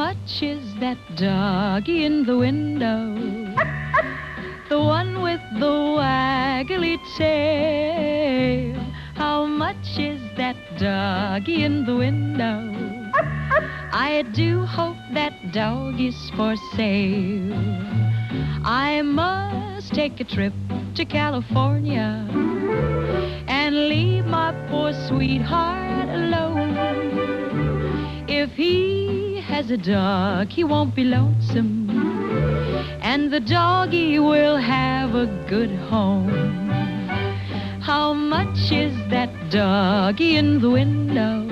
much is that doggy in the window? The one with the waggly tail. How much is that doggy in the window? I do hope that dog is for sale. I must take a trip to California and leave my poor sweetheart alone. If he has a dog, he won't be lonesome, and the doggy will have a good home. How much is that doggy in the window?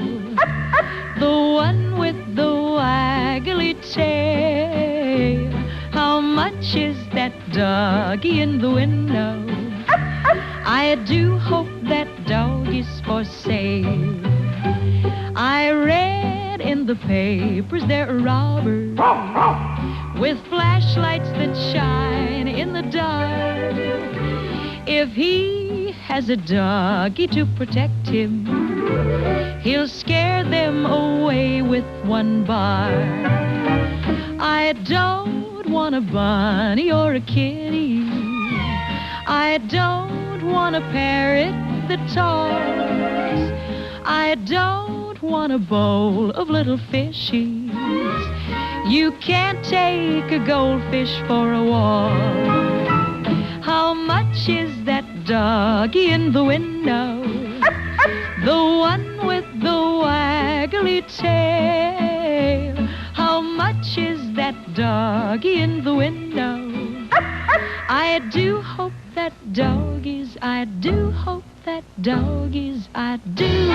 The one with the waggly tail. How much is that doggy in the window? I do hope that dog is for sale. I read in the papers there are robbers with flashlights that shine in the dark. If he has a doggy to protect him, he'll scare them away with one bark. I don't want a bunny or a kitty. I don't want a parrot that talks. I don't want a bowl of little fishies. You can't take a goldfish for a walk. How much is that doggy in the window? The one with the waggly tail. How much is that doggy in the window? I do hope that doggies, I do hope that doggies, I do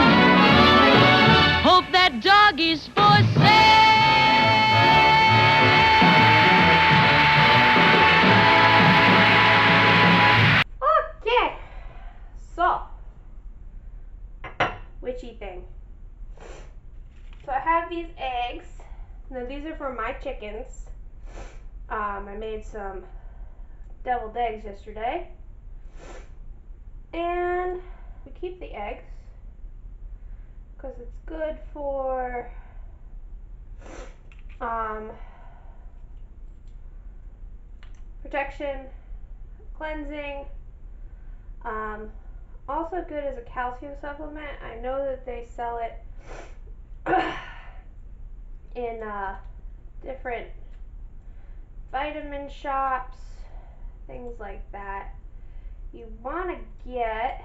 hope that doggies for sale. Okay, so witchy thing. So I have these eggs. Now these are for my chickens. I made some deviled eggs yesterday, and we keep the eggs because it's good for protection, cleansing, also good as a calcium supplement. I know that they sell it in different vitamin shops, things like that. You want to get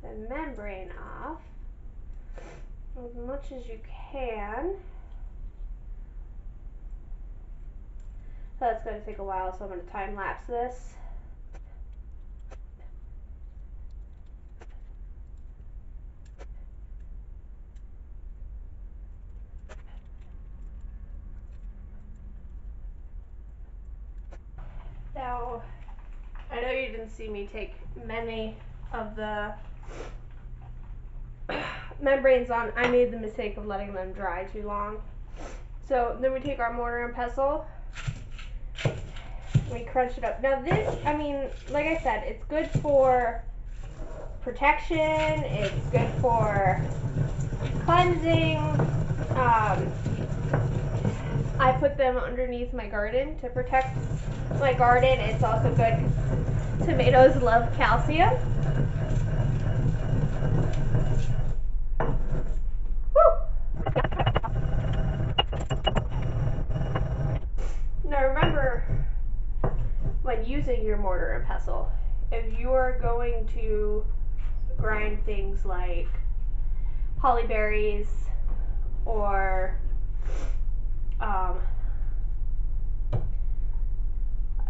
the membrane off as much as you can. So that's going to take a while, so I'm going to time lapse this. Now, I know you didn't see me take many of the membranes on. I made the mistake of letting them dry too long. So then we take our mortar and pestle, we crunch it up. Now this, I mean, like I said, it's good for protection, it's good for cleansing. I put them underneath my garden to protect my garden. It's also good because tomatoes love calcium. Now remember, when using your mortar and pestle, if you are going to grind things like holly berries or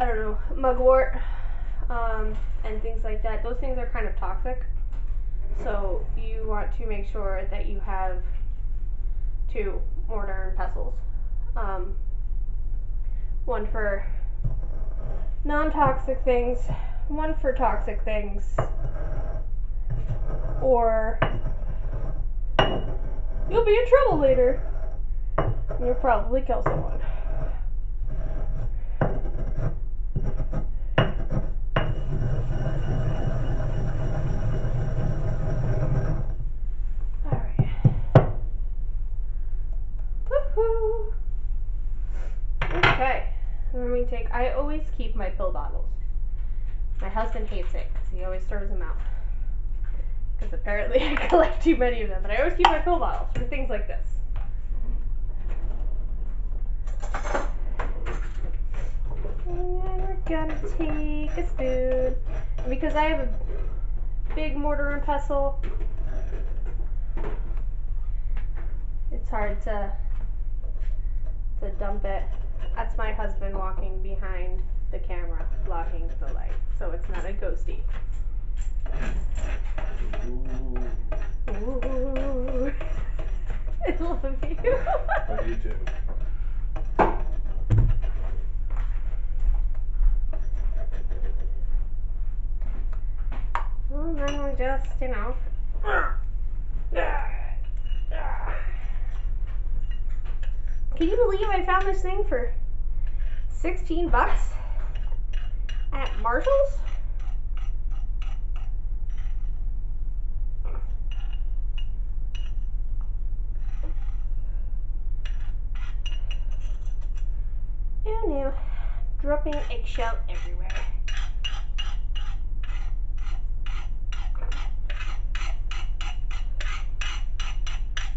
I don't know, mugwort, and things like that, those things are kind of toxic. So you want to make sure that you have 2 mortar and pestles. One for non-toxic things, one for toxic things, or you'll be in trouble later and you'll probably kill someone. Alright. Woohoo! Let me take. I always keep my pill bottles. My husband hates it because he always throws them out. Because apparently I collect too many of them. But I always keep my pill bottles for things like this. And we're gonna take a spoon. And because I have a big mortar and pestle, it's hard to dump it. That's my husband walking behind the camera, blocking the light, so it's not a ghosty. Ooh. I love you. Love you too. Well, then we just, Can you believe I found this thing for $16 at Marshall's? Oh no, dropping eggshell everywhere.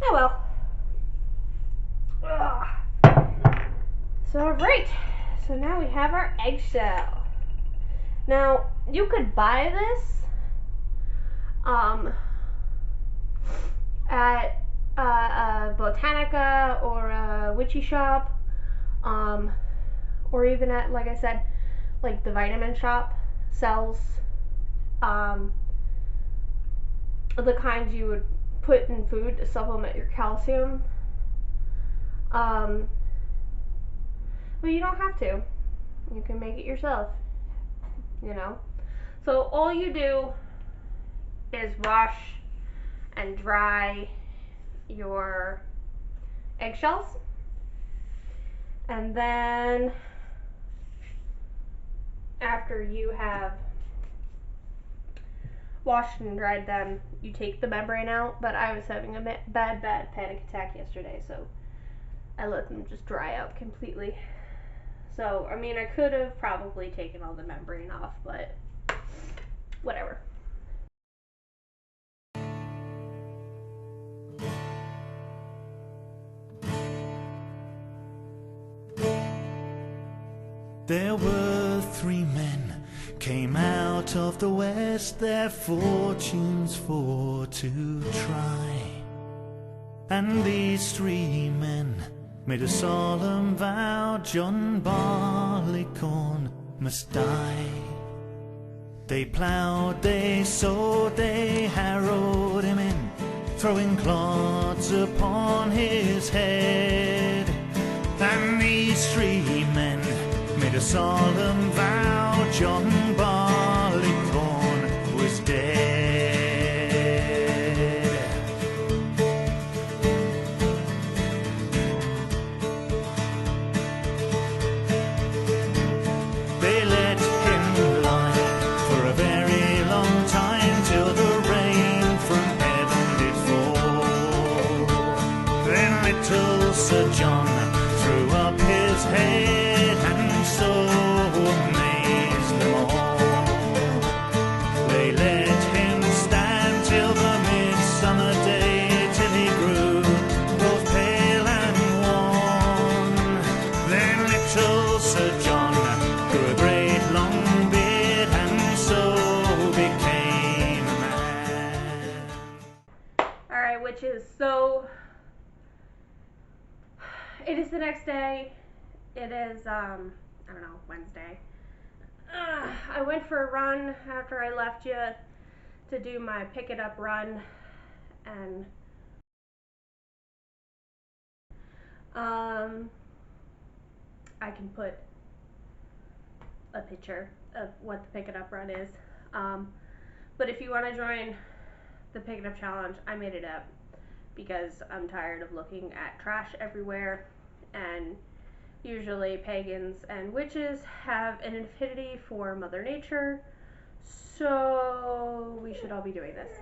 Oh well. Ugh. So right, so now we have our eggshell. Now you could buy this at a Botanica or a witchy shop, or even at, like I said, like the vitamin shop sells the kinds you would put in food to supplement your calcium. But you don't have to. You can make it yourself, So all you do is wash and dry your eggshells, and then after you have washed and dried them, you take the membrane out. But I was having a bad panic attack yesterday, so I let them just dry out completely. So, I mean, I could have probably taken all the membrane off, but whatever. There were 3 men came out of the west, their fortunes for to try. And these 3 men made a solemn vow, John Barleycorn must die. They ploughed, they sowed, they harrowed him in, throwing clods upon his head. And these 3 men made a solemn vow, John Barleycorn was dead. They let him lie for a very long time, till the rain from heaven did fall. Then little Sir John threw up his head and so amazed them all. They let him stand till the midsummer day, till he grew both pale and wan. Then little Sir John grew a great long beard and so became a man. Alright, which is it is the next day. It is, I don't know, Wednesday. I went for a run after I left you to do my pick it up run, and I can put a picture of what the pick it up run is. But if you want to join the pick it up challenge, I made it up because I'm tired of looking at trash everywhere, and usually pagans and witches have an affinity for Mother Nature, so we should all be doing this.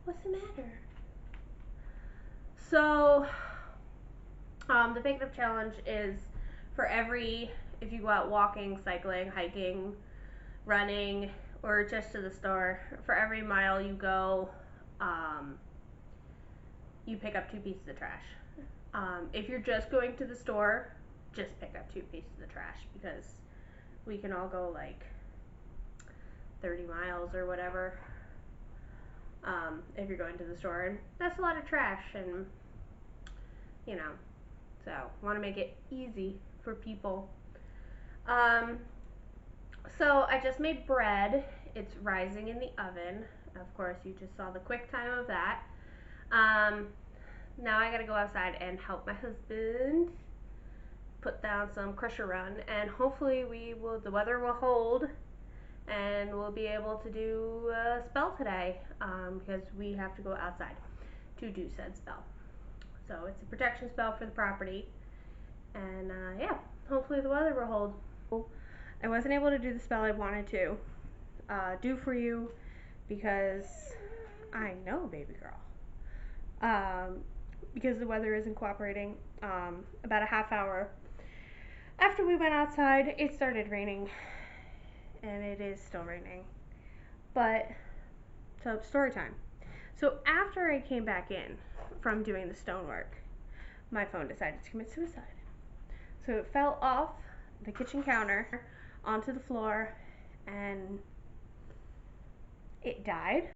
What's the matter? So The pick it up challenge is for every, if you go out walking, cycling, hiking, running, or just to the store, for every mile you go, you pick up 2 pieces of trash. If you're just going to the store, just pick up 2 pieces of trash, because we can all go like 30 miles or whatever, if you're going to the store, and that's a lot of trash, and you know, so want to make it easy for people. So I just made bread. It's rising in the oven. Of course, you just saw the quick time of that. Now I gotta go outside and help my husband put down some crusher run, and hopefully the weather will hold, and we'll be able to do a spell today, because we have to go outside to do said spell. So it's a protection spell for the property, and yeah, hopefully the weather will hold. I wasn't able to do the spell I wanted to do for you, because I know, baby girl, because the weather isn't cooperating. About a half hour after we went outside, it started raining, and it is still raining. But, so story time. So after I came back in from doing the stonework, my phone decided to commit suicide. So it fell off the kitchen counter onto the floor, and it died.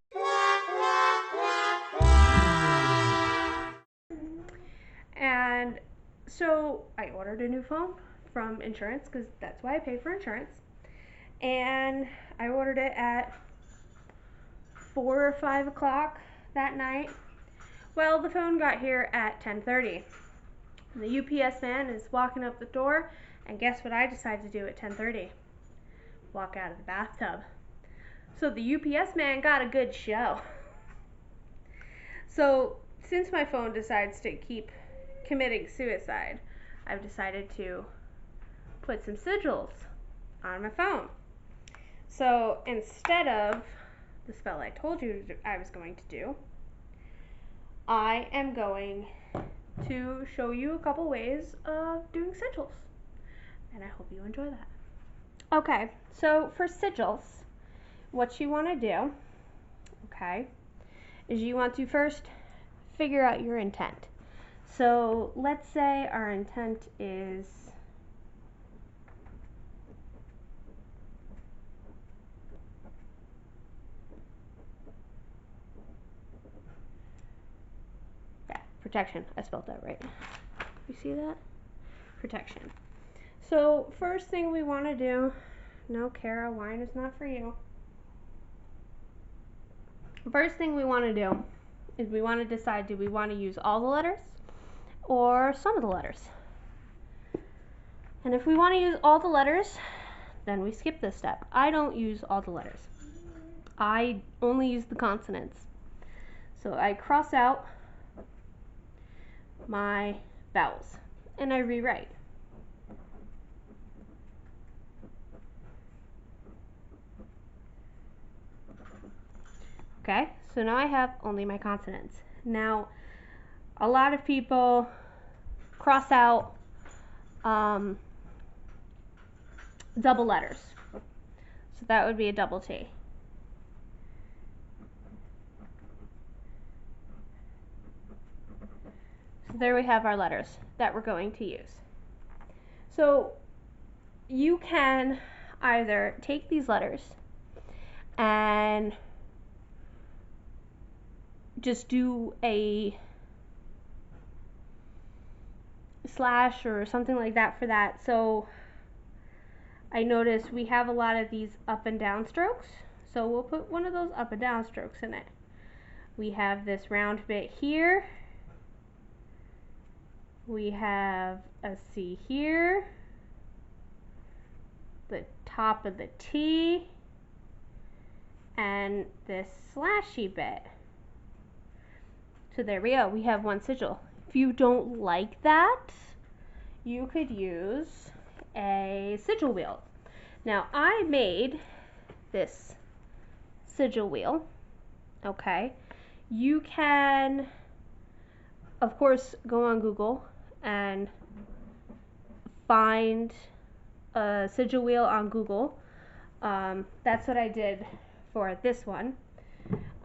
And so I ordered a new phone from insurance, because that's why I pay for insurance. And I ordered it at 4 or 5 o'clock that night. Well, the phone got here at 10:30. The UPS man is walking up the door, and guess what I decided to do at 10:30? Walk out of the bathtub. So the UPS man got a good show. So since my phone decides to keep committing suicide, I've decided to put some sigils on my phone. So instead of the spell I told you I was going to do, I am going to show you a couple ways of doing sigils, and I hope you enjoy that. Okay, so for sigils, what you want to do, okay, is you want to first figure out your intent. So let's say our intent is protection. I spelled that right. You see that? Protection. So first thing we want to do, no, Kara, wine is not for you. First thing we want to do is we want to decide, do we want to use all the letters or some of the letters? And if we want to use all the letters, then we skip this step. I don't use all the letters. I only use the consonants. So I cross out my vowels and I rewrite. Okay, so now I have only my consonants. Now, a lot of people cross out double letters. So that would be a double T. So there we have our letters that we're going to use. So you can either take these letters and just do a slash or something like that for that. So I notice we have a lot of these up and down strokes, so we'll put one of those up and down strokes in it. We have this round bit here, we have a C here, the top of the T, and this slashy bit. So there we go, we have one sigil. If you don't like that, you could use a sigil wheel. Now I made this sigil wheel, okay? You can, of course, go on Google and find a sigil wheel on Google. That's what I did for this one.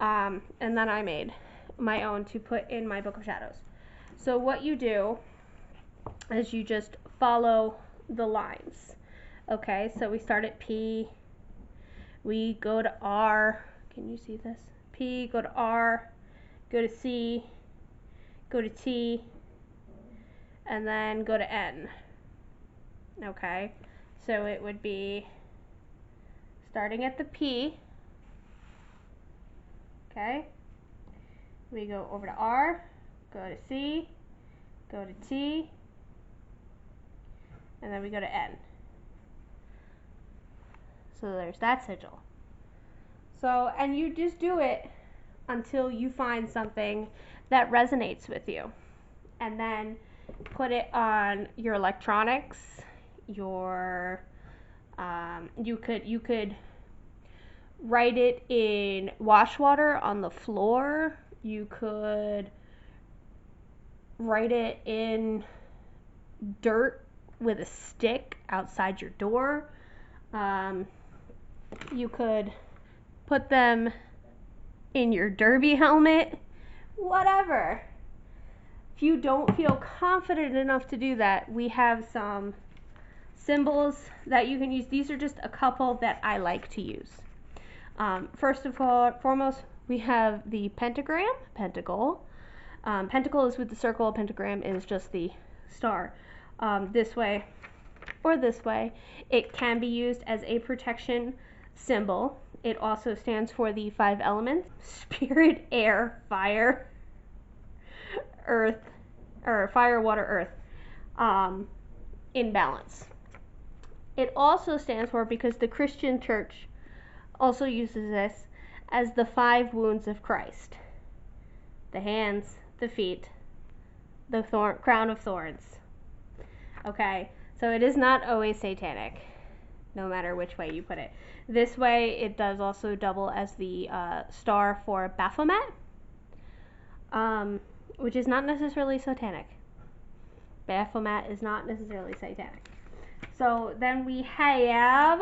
And then I made my own to put in my Book of Shadows. So what you do is you just follow the lines. Okay, so we start at P, we go to R, can you see this? P, go to R, go to C, go to T, and then go to N. Okay, so it would be starting at the P, okay, we go over to R, go to C, go to T, and then we go to N. So there's that sigil. So, and you just do it until you find something that resonates with you. And then put it on your electronics, your, you could write it in wash water on the floor. You could write it in dirt with a stick outside your door. You could put them in your derby helmet, whatever. If you don't feel confident enough to do that, we have some symbols that you can use. These are just a couple that I like to use. First of all, foremost, we have the pentagram, pentacle. Pentacle is with the circle, pentagram is just the star. This way or this way. It can be used as a protection symbol. It also stands for the 5 elements: spirit, air, fire, earth, or fire, water, earth, in balance. It also stands for, because the Christian church also uses this, as the 5 wounds of Christ: the hands, the feet, the crown of thorns. Okay, so it is not always satanic, no matter which way you put it. This way, it does also double as the star for Baphomet, which is not necessarily satanic. Baphomet is not necessarily satanic. So then we have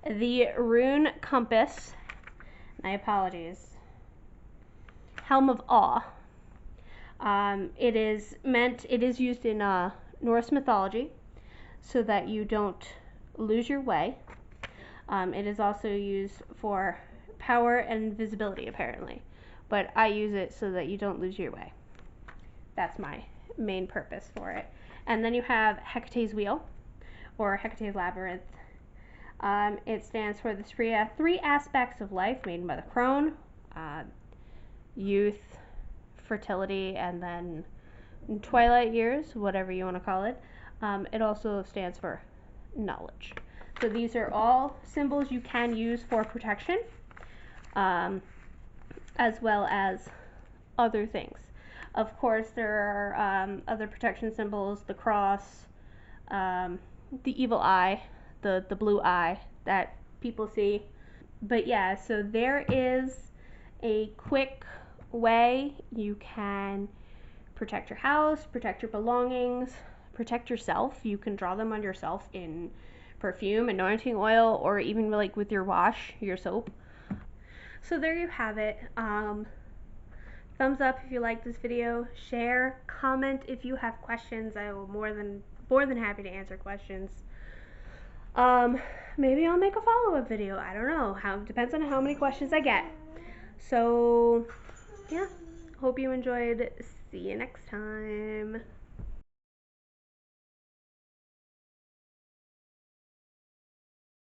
the rune compass. My apologies. Helm of Awe. It is used in Norse mythology so that you don't lose your way. It is also used for power and invisibility, apparently, but I use it so that you don't lose your way. That's my main purpose for it. And then you have Hecate's Wheel, or Hecate's Labyrinth. It stands for the 3 aspects of life made by the crone: youth, fertility, and then twilight years, whatever you want to call it. It also stands for knowledge. So these are all symbols you can use for protection, as well as other things. Of course, there are other protection symbols: the cross, the evil eye, the blue eye that people see. But yeah, so there is a quick way you can protect your house, protect your belongings, protect yourself. You can draw them on yourself in perfume, anointing oil, or even like with your wash, your soap. So there you have it. Thumbs up if you like this video. Share, comment if you have questions. I will more than happy to answer questions. Maybe I'll make a follow-up video. I don't know. Depends on how many questions I get. So yeah, hope you enjoyed. See you next time.